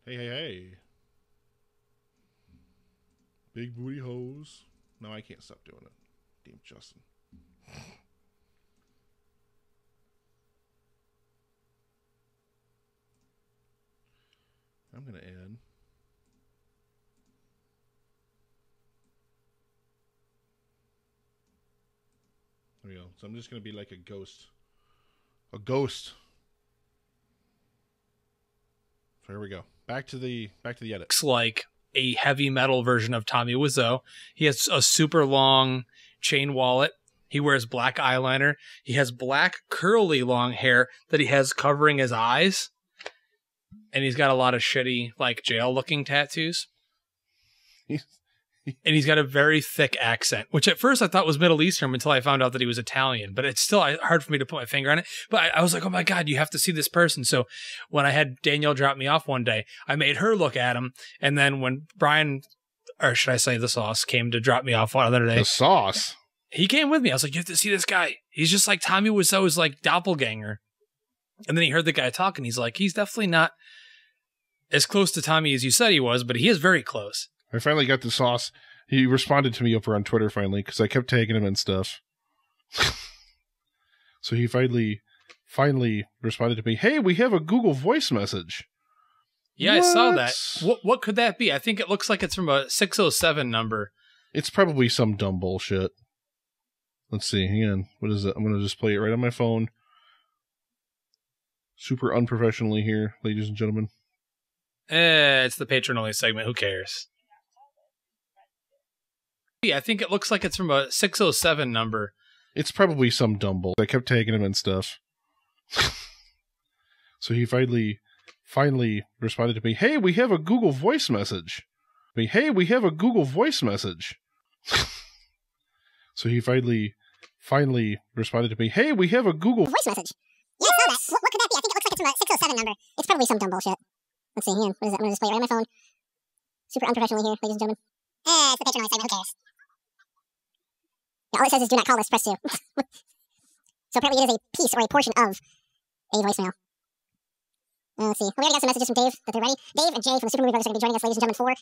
Hey, hey, hey. Big booty hose. No, I can't stop doing it. Damn Justin. I'm going to add. There we go. So I'm just going to be like a ghost. A ghost. So here we go. Back to the edit. looks like a heavy metal version of Tommy Wiseau. He has a super long chain wallet He wears black eyeliner. He has black curly long hair that he has covering his eyes. And he's got a lot of shitty, like, jail-looking tattoos. And he's got a very thick accent, which at first I thought was Middle Eastern until I found out that he was Italian. But it's still hard for me to put my finger on it. But I was like, oh my God, you have to see this person. So when I had Danielle drop me off one day, I made her look at him. And then when Brian, or should I say the sauce, came to drop me off one other day. The sauce? He came with me. I was like, you have to see this guy. He's just like Tommy Wiseau's like doppelganger. And then he heard the guy talking. He's like, he's definitely not as close to Tommy as you said he was, but he is very close. I finally got the sauce. He responded to me over on Twitter finally because I kept tagging him and stuff. So he finally responded to me. Hey, we have a Google Voice message. Yeah, what? I saw that. What could that be? I think it looks like it's from a 607 number. It's probably some dumb bullshit. Let's see. Hang on. What is it? I'm going to just play it right on my phone. Super unprofessionally here, ladies and gentlemen. It's the patron-only segment. Who cares? I think it looks like it's from a 607 number. It's probably some dumb bull. I kept tagging him and stuff. So he finally responded to me. Hey, we have a Google Voice message. Hey, we have a Google Voice message. So he finally responded to me. Hey, we have a Google Voice message. Yeah, I saw that. What could that be? I think it looks like it's from a 607 number. It's probably some dumb bullshit. Let's see. Hang on. What is it? I'm going to just play it right on my phone. Super unprofessionally here, ladies and gentlemen. It's the patron-only segment. Who cares? Yeah, all it says is do not call this, press 2. So apparently it is a piece or a portion of a voicemail. Let's see. Well, we already got some messages from Dave that they're ready. Dave and Jay from the Super Movie Brothers are going to be joining us, ladies and gentlemen, for...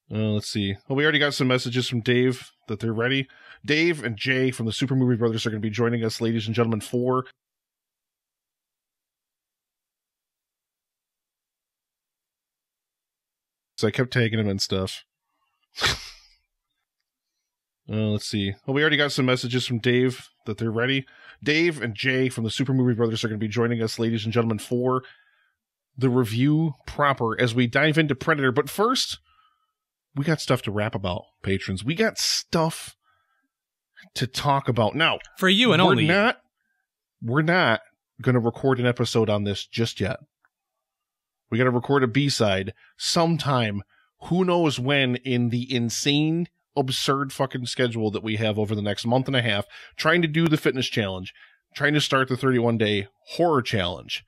let's see. Well, we already got some messages from Dave that they're ready. Dave and Jay from the Super Movie Brothers are going to be joining us, ladies and gentlemen, for... So I kept tagging him and stuff. Let's see. Well, we already got some messages from Dave that they're ready. Dave and Jay from the Super Movie Brothers are going to be joining us, ladies and gentlemen, for the review proper as we dive into Predator. But first, we got stuff to rap about, patrons. We got stuff to talk about. Now, for you and only we're not going to record an episode on this just yet. We got to record a B-side sometime, who knows when, in the insane, absurd fucking schedule that we have over the next month and a half, trying to do the fitness challenge, trying to start the 31-day horror challenge.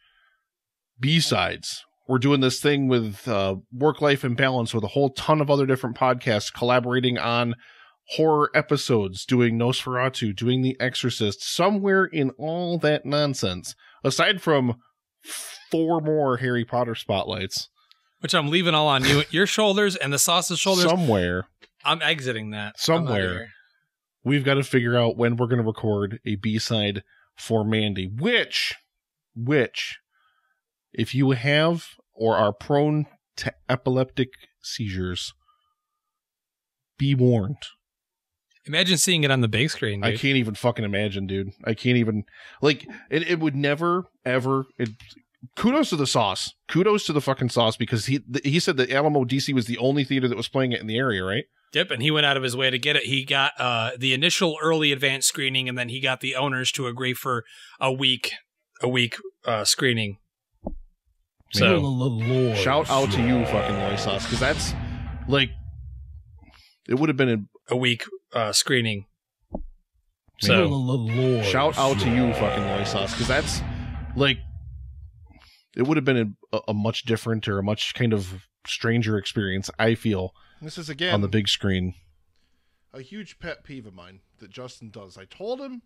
B-sides. We're doing this thing with Work-Life Imbalance with a whole ton of other different podcasts collaborating on horror episodes, doing Nosferatu, doing The Exorcist, somewhere in all that nonsense, aside from 4 more Harry Potter spotlights. Which I'm leaving all on you, your shoulders and the sauce's shoulders. Somewhere. I'm exiting that. Somewhere. We've got to figure out when we're going to record a B-side for Mandy, which, if you have or are prone to epileptic seizures, be warned. Imagine seeing it on the big screen, dude. I can't even fucking imagine, dude. I can't even, like, it would never, ever, kudos to the sauce. Kudos to the fucking sauce, because he said that Alamo DC was the only theater that was playing it in the area, right? Yep, and he went out of his way to get it. He got the initial early advance screening, and then he got the owners to agree for a week screening. So, shout out to you, fucking Loy Sauce, because that's, like, it would have been a week screening. So, shout out to you, fucking Loy Sauce, because that's, like, it would have been a much different or a much kind of stranger experience, I feel. This is, again, on the big screen. A huge pet peeve of mine that Justin does. I told him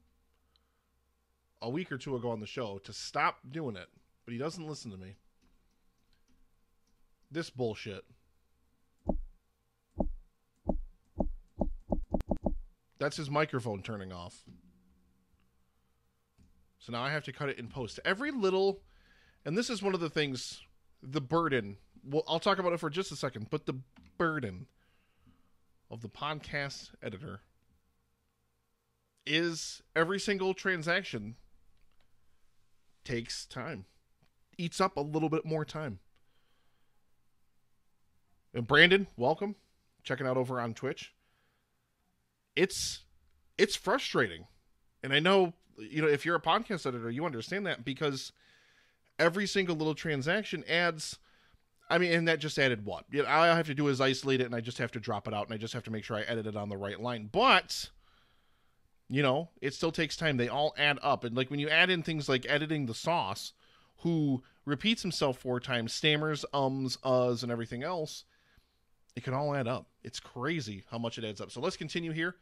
a week or two ago on the show to stop doing it, but he doesn't listen to me. This bullshit. That's his microphone turning off. So now I have to cut it in post. Every little, and this is one of the things, the burden. Well, I'll talk about it for just a second, but the burden of the podcast editor is every single transaction takes time, eats up a little bit more time. And Brandon, welcome, checking out over on Twitch. It's frustrating And I know, if you're a podcast editor, you understand that because every single little transaction adds, and that just added what? All I have to do is isolate it, and I just have to drop it out, and I just have to make sure I edit it on the right line. But, it still takes time. They all add up. And like when you add in things like editing the sauce, who repeats himself 4 times, stammers, uhs, and everything else, it can all add up. It's crazy how much it adds up. So let's continue here.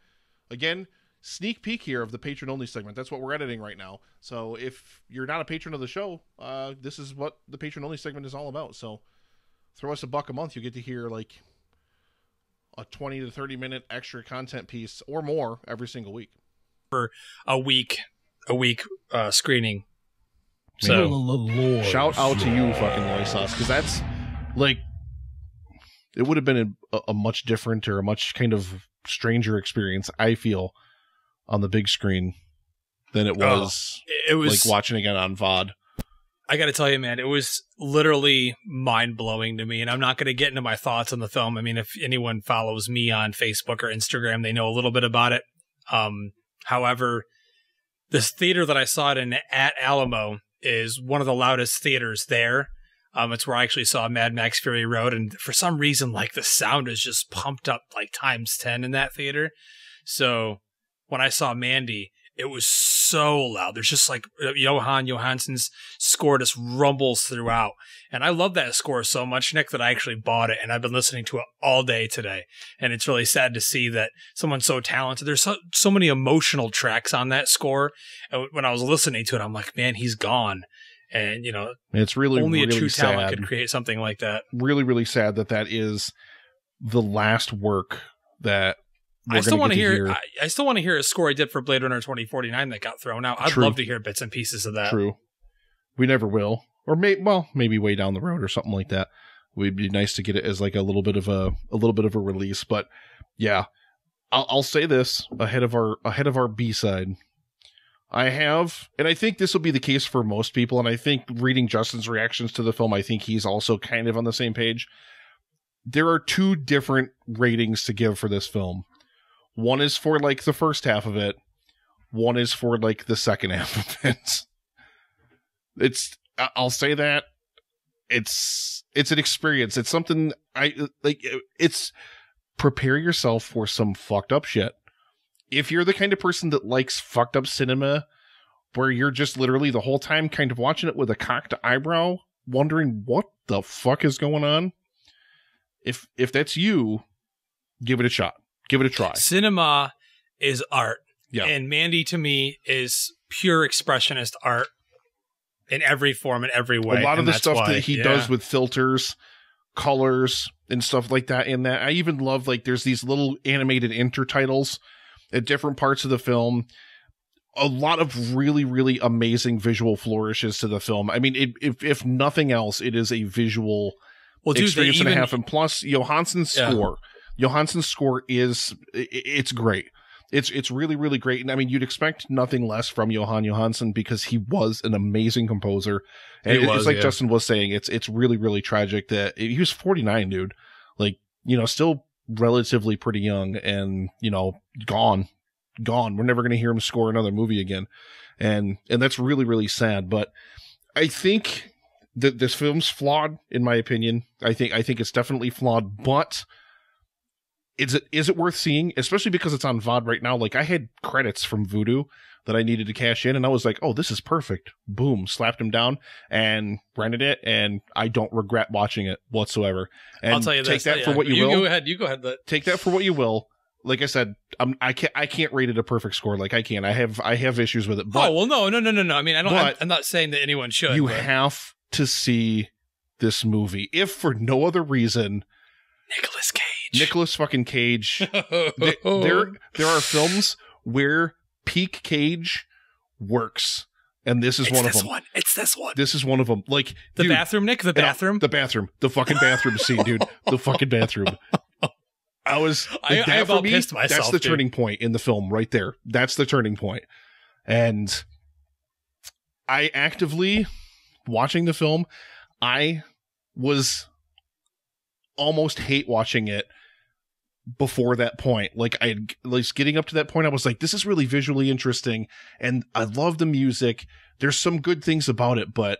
Again, sneak peek here of the patron-only segment. That's what we're editing right now. So if you're not a patron of the show, this is what the patron-only segment is all about. So throw us $1 a month. You get to hear like a 20 to 30 minute extra content piece or more every single week. For a week screening. So shout out to you, fucking Loisos, because that's like, it would have been a much different or a much kind of stranger experience, I feel, on the big screen than it was like watching again on VOD. I got to tell you, man, it was literally mind-blowing to me, and I'm not going to get into my thoughts on the film. I mean, if anyone follows me on Facebook or Instagram, they know a little bit about it. However, this theater that I saw it in at Alamo is one of the loudest theaters there. It's where I actually saw Mad Max Fury Road, and for some reason, like, the sound is just pumped up like times 10 in that theater. So when I saw Mandy, it was so loud. There's just like Jóhann Jóhannsson's score just rumbles throughout. And I love that score so much, Nick, that I actually bought it, and I've been listening to it all day today. And it's really sad to see that someone so talented, there's so many emotional tracks on that score. And when I was listening to it, I'm like, man, he's gone. And, it's really, only really a true sad. talent could create something like that. Really, really sad that is the last work that I still want to hear. I still want to hear a score I did for Blade Runner 2049 that got thrown out. I'd love to hear bits and pieces of that. True. We never will, or maybe way down the road or something like that. It'd be nice to get it as like a little bit of a release. But yeah, I'll say this ahead of our B-side. I have, and I think this will be the case for most people, and I think reading Justin's reactions to the film, I think he's also kind of on the same page. There are 2 different ratings to give for this film. One is for like the first half of it. One is for like the second half of it. I'll say that it's an experience. It's something it's prepare yourself for some fucked up shit. If you're the kind of person that likes fucked up cinema, where you're just literally the whole time kind of watching it with a cocked eyebrow, wondering what the fuck is going on, if that's you, give it a shot. Give it a try. Cinema is art. Yeah. And Mandy, to me, is pure expressionist art in every form, in every way. A lot of the stuff that he does with filters, colors, and stuff like that in that. I even love, like, there's these little animated intertitles at different parts of the film. A lot of really, really amazing visual flourishes to the film. I mean, if nothing else, it is a visual experience and a half. And plus, Johansson's score. Johansson's score it's great. It's really, really great. And I mean, you'd expect nothing less from Jóhann Jóhannsson because he was an amazing composer. And it's like Justin was saying, it's really, really tragic that he was 49, dude. Like, still relatively pretty young and, gone. We're never going to hear him score another movie again. And that's really, really sad. But I think that this film's flawed, in my opinion. I think it's definitely flawed, but is it worth seeing? Especially because it's on VOD right now. Like, I had credits from Vudu that I needed to cash in, and I was like, oh, this is perfect. Boom, slapped him down and rented it, and I don't regret watching it whatsoever. And I'll tell you take this, that for what you will. You go ahead. Take that for what you will. Like I said, I can't rate it a perfect score. Like, I can't. I have issues with it. But, oh, well, no. I mean, I'm not saying that anyone should. You have to see this movie, if for no other reason. Nicolas fucking Cage. There are films where peak Cage works, and this is one of them. It's this one. This is one of them. Like the bathroom, Nick. The bathroom. The bathroom. The fucking bathroom scene, dude. The fucking bathroom. I about pissed myself. That's the turning point in the film, right there. That's the turning point. And I actively watching the film. I was almost hate watching it before that point. Like at least getting up to that point, I was like, this is really visually interesting, and I love the music. There's some good things about it, but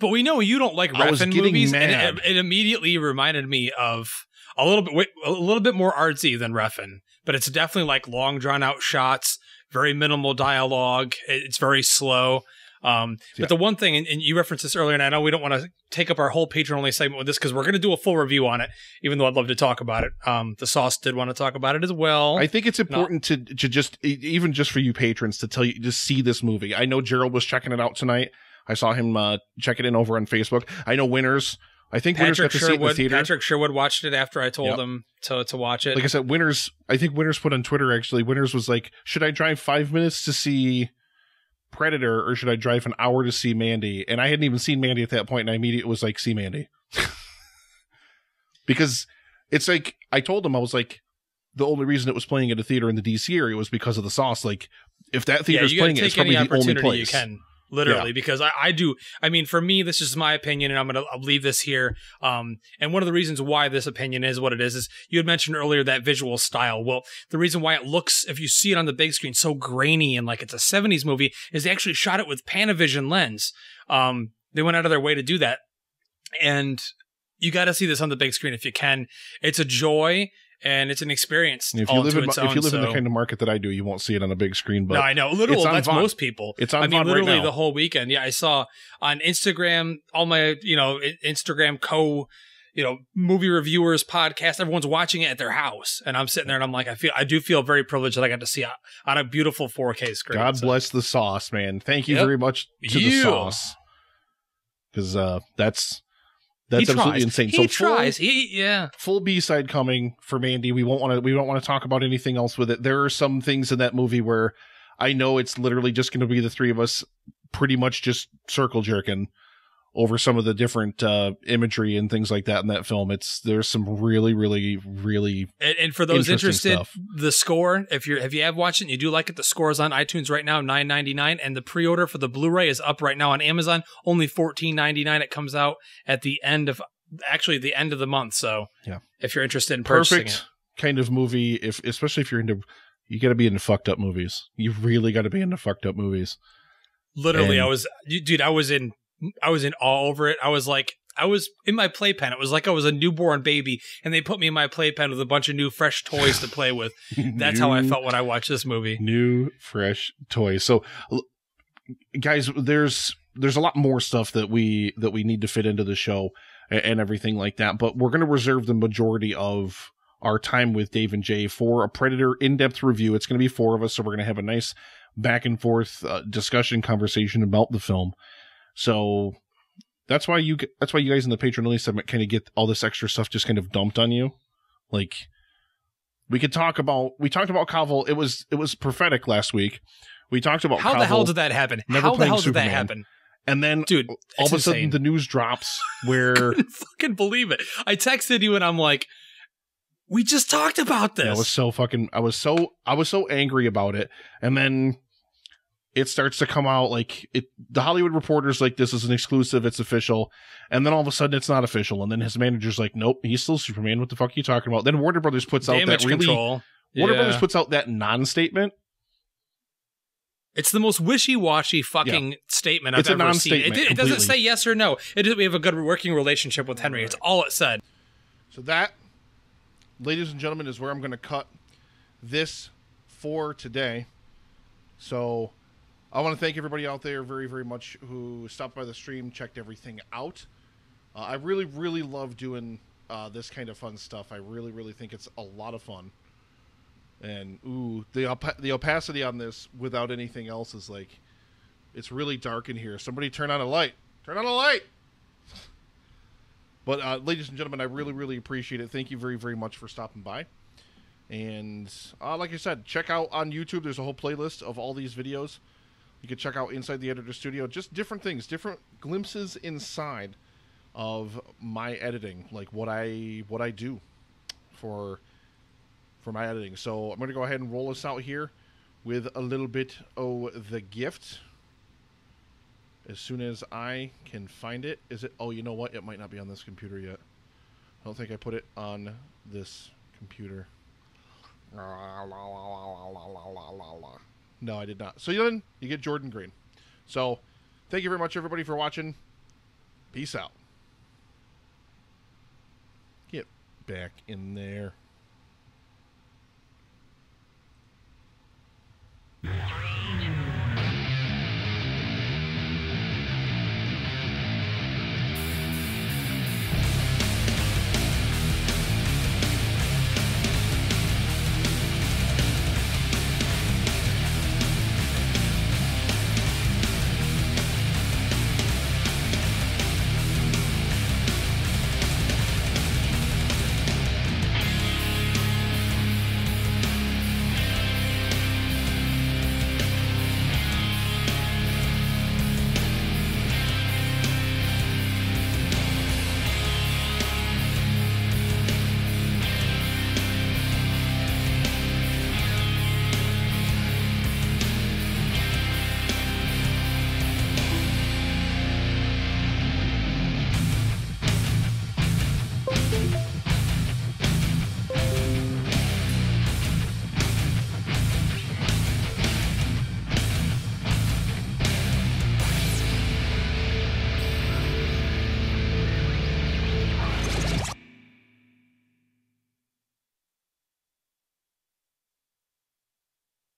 we know you don't like I was Refn getting movies, mad. and it immediately reminded me of a little bit more artsy than Refn, but it's definitely like long drawn out shots, very minimal dialogue. It's very slow. But the one thing, and you referenced this earlier, and I know we don't want to take up our whole patron-only segment with this because we're going to do a full review on it, even though I'd love to talk about it. The Sauce did want to talk about it as well. I think it's important to just, even just for you patrons, to tell you, just see this movie. I know Gerald was checking it out tonight. I saw him check it in over on Facebook. I know Winners. I think Winners got to see it in the theater. Patrick Sherwood watched it after I told him to watch it. Like I said, Winners, I think Winners put on Twitter, actually, Winners was like, should I drive 5 minutes to see Predator, or should I drive an hour to see Mandy? And I hadn't even seen Mandy at that point, and I immediately was like, see Mandy. Because it's like, I told him, I was like, the only reason it was playing at a theater in the DC area was because of the Sauce. Like, if that theater's playing it, it's probably the only place. You can. Literally, because I do. I mean, for me, this is my opinion, and I'll leave this here. And one of the reasons why this opinion is what it is you had mentioned earlier that visual style. Well, the reason why it looks, if you see it on the big screen, so grainy and like it's a 70s movie, is they actually shot it with Panavision lens. They went out of their way to do that, and you got to see this on the big screen if you can. It's a joy. And it's an experience. If you live in the kind of market that I do, you won't see it on a big screen. But no, I know. Literally, that's Vaughn. Most people. It's on Vaughn literally right now. The whole weekend. Yeah, I saw on Instagram, all my Instagram movie reviewers, podcast. Everyone's watching it at their house, and I'm sitting there and I'm like, I do feel very privileged that I got to see it on a beautiful 4K screen. God bless the Sauce, man. Thank you very much to the Sauce, because that's absolutely insane. He tries. Full B-side coming for Mandy. We don't want to talk about anything else with it. There are some things in that movie where I know it's literally just going to be the three of us pretty much just circle jerking over some of the different imagery and things like that in that film. There's some really, really, really and for those interested, stuff. The score, if you have watched it and you do like it, the score is on iTunes right now, $9.99, and the pre-order for the Blu-ray is up right now on Amazon, only $14.99. It comes out at the end of the month. So if you're interested in purchasing it, kind of movie, especially if you're into, you got to be into fucked up movies. You really got to be into fucked up movies. Literally, I was in awe over it. I was in my playpen. It was like I was a newborn baby, and they put me in my playpen with a bunch of new, fresh toys to play with. That's how I felt when I watched this movie. New, fresh toys. So, guys, there's a lot more stuff that we need to fit into the show and everything like that. But we're going to reserve the majority of our time with Dave and Jay for a Predator in-depth review. It's going to be 4 of us, so we're going to have a nice back and forth discussion conversation about the film. So that's why you guys in the patron-only segment kind of get all this extra stuff just kind of dumped on you. Like, we talked about Cavill. It was prophetic last week. We talked about how Cavill the hell did that happen? How the hell did that happen? And then, dude, all of a sudden the news drops where I couldn't fucking believe it. I texted you and I'm like, we just talked about this. I was so angry about it. And then it starts to come out the Hollywood Reporter's like, this is an exclusive, it's official. And then all of a sudden it's not official. And then his manager's like, nope, he's still Superman. What the fuck are you talking about? Then Warner Brothers puts out that control. Warner Brothers puts out that non-statement. It's the most wishy-washy fucking statement I've ever seen. It doesn't say yes or no. We have a good working relationship with Henry. It's all it said. So that, ladies and gentlemen, is where I'm going to cut this for today. So I want to thank everybody out there very, very much who stopped by the stream, checked everything out. I really, really love doing this kind of fun stuff. I really, really think it's a lot of fun. And, the opacity on this without anything else is like, it's really dark in here. Somebody turn on a light. Turn on a light! But, ladies and gentlemen, I really, really appreciate it. Thank you very, very much for stopping by. And, like I said, check out on YouTube. There's a whole playlist of all these videos. You can check out Inside the Editor Studio. Just different things, different glimpses inside of my editing, like what I do for my editing. So I'm going to go ahead and roll us out here with a little bit of the gift. As soon as I can find it. Oh, you know what? It might not be on this computer yet. I don't think I put it on this computer. No, I did not. So then you get Jordan Green. So thank you very much, everybody, for watching. Peace out. Get back in there.